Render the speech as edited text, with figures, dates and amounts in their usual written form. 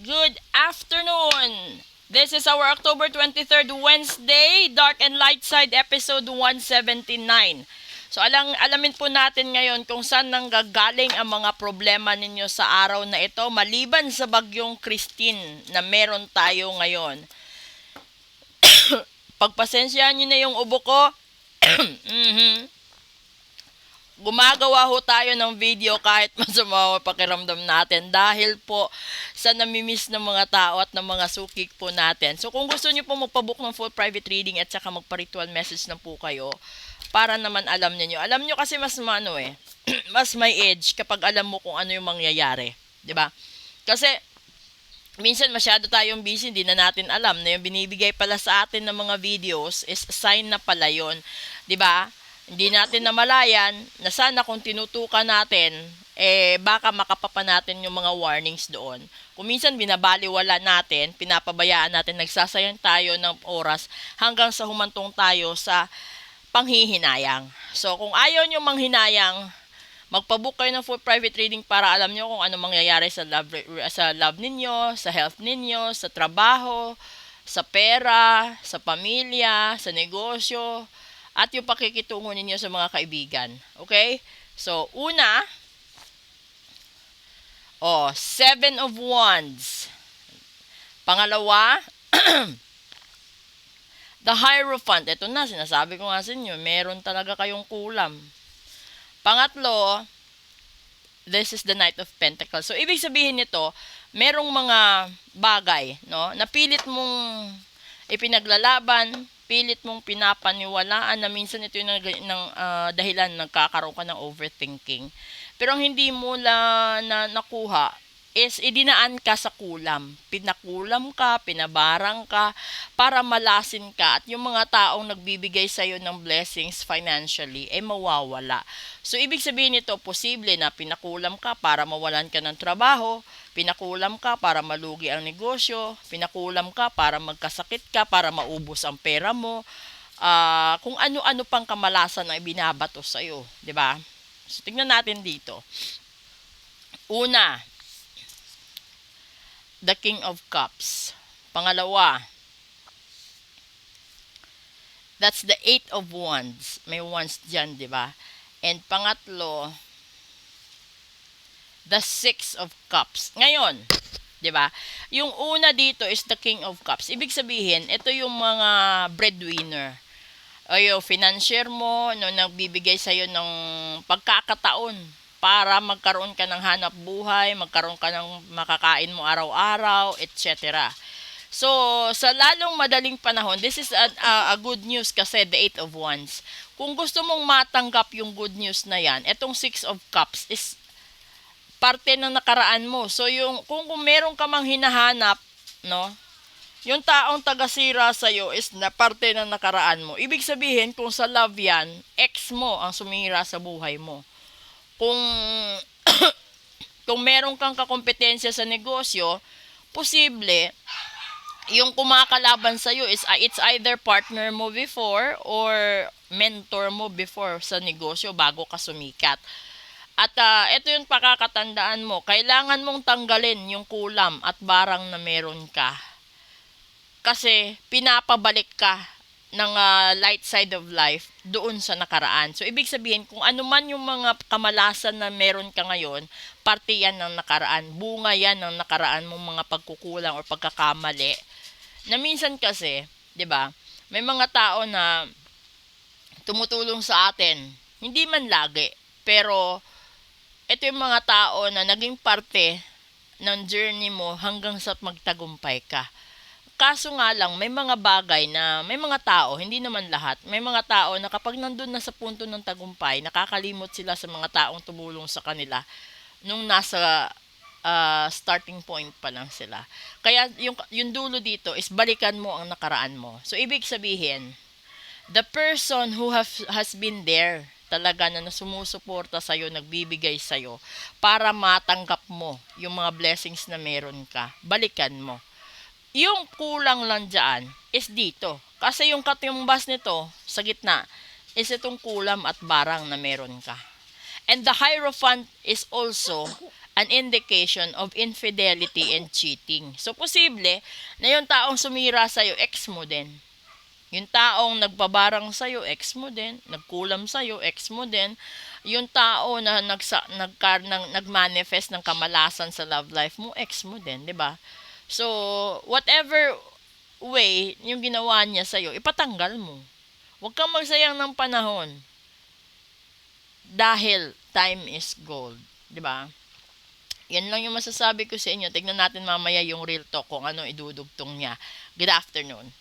Good afternoon! This is our October 23rd Wednesday, Dark and Light Side episode 179. So alamin po natin ngayon kung saan nanggagaling ang mga problema ninyo sa araw na ito maliban sa bagyong Christine na meron tayo ngayon. Pagpasensyahan nyo na yung ubo ko. Gumagawa ho tayo ng video kahit masama pakiramdam natin dahil po sa namimiss ng mga tao at ng mga sukik po natin. So kung gusto niyo po magpabook ng full private reading at saka magpa-ritual message na po kayo para naman alam niyo. Alam niyo kasi mas mas may edge kapag alam mo kung ano yung mangyayari, 'di ba? Kasi minsan masyado tayong busy, hindi na natin alam na yung binibigay pala sa atin ng mga videos is sign na pala yon, 'di ba? Hindi natin namalayan na sana kung tinutukan natin, baka makapapa natin yung mga warnings doon. Kung minsan binabaliwala natin, pinapabayaan natin, nagsasayang tayo ng oras hanggang sa humantong tayo sa panghihinayang. So kung ayaw nyo manghinayang, magpabook kayo ng full private reading para alam nyo kung ano mangyayari sa love ninyo, sa health ninyo, sa trabaho, sa pera, sa pamilya, sa negosyo, at yung pakikitungo ninyo sa mga kaibigan. Okay? So, una, Seven of Wands. Pangalawa, the Hierophant. Ito na, sinasabi ko nga sa inyo, meron talaga kayong kulam. Pangatlo, this is the Knight of Pentacles. So, ibig sabihin nito, merong mga bagay, no, na pilit mong ipinaglalaban, pilit mong pinapaniwalaan na minsan ito yung dahilan nagkakaroon ka ng overthinking. Pero ang hindi mo nakuha is idinaan ka sa kulam. Pinakulam ka, pinabarang ka, para malasin ka at yung mga taong nagbibigay sa'yo ng blessings financially ay mawawala. So, ibig sabihin nito, posible na pinakulam ka para mawalan ka ng trabaho, pinakulam ka para malugi ang negosyo, pinakulam ka para magkasakit ka, para maubos ang pera mo, kung ano-ano pang kamalasan na ibinabato sa'yo, di ba? So, tingnan natin dito. Una, the King of Cups. Pangalawa, that's the Eight of Wands. May wands dyan, di ba? And pangatlo, the Six of Cups. Ngayon, di ba? Yung una dito is the King of Cups. Ibig sabihin, ito yung mga breadwinner. O yung financier mo, no, nagbibigay sa'yo ng pagkakataon para magkaroon ka ng hanap buhay, magkaroon ka ng makakain mo araw-araw, etc. So, sa lalong madaling panahon, this is a good news kasi the Eight of Wands. Kung gusto mong matanggap yung good news na yan, etong Six of Cups is parte ng nakaraan mo. So, kung meron ka mang hinahanap, no, yung taong tagasira sa'yo is na parte ng nakaraan mo. Ibig sabihin, kung sa love yan, ex mo ang sumira sa buhay mo. Kung meron kang kakompetensya sa negosyo, posible yung kumakalaban sa iyo is it's either partner mo before or mentor mo before sa negosyo bago ka sumikat. At ito yung pakakatandaan mo, kailangan mong tanggalin yung kulam at barang na meron ka. Kasi pinapabalik ka ng light side of life doon sa nakaraan. So, ibig sabihin, kung ano man yung mga kamalasan na meron ka ngayon, parte yan ng nakaraan. Bunga yan ng nakaraan mong mga pagkukulang o pagkakamali. Na minsan kasi, di ba, may mga tao na tumutulong sa atin. Hindi man lagi, pero ito yung mga tao na naging parte ng journey mo hanggang sa magtagumpay ka. Kaso nga lang, may mga bagay na, may mga tao, hindi naman lahat, may mga tao na kapag nandun na sa punto ng tagumpay, nakakalimot sila sa mga taong tumulong sa kanila nung nasa starting point pa lang sila. Kaya yung dulo dito is balikan mo ang nakaraan mo. So, ibig sabihin, the person who has been there, talaga na sumusuporta sa'yo, nagbibigay sa'yo, para matanggap mo yung mga blessings na meron ka, balikan mo. Yung kulang lang dyan is dito. Kasi yung katimbas nito sa gitna is itong kulam at barang na meron ka. And the Hierophant is also an indication of infidelity and cheating. So, posible na yung taong sumira sa'yo, ex mo din. Yung taong nagbabarang sa'yo, ex mo din. Nagkulam sa'yo, ex mo din. Yung tao na nagmanifest ng kamalasan sa love life mo, ex mo din, di ba? So, whatever way yung ginawa niya sa'yo, ipatanggal mo. Huwag kang magsayang ng panahon. Dahil time is gold, di ba? Yan lang yung masasabi ko sa inyo. Tignan natin mamaya yung real talk kung ano idudugtong niya. Good afternoon.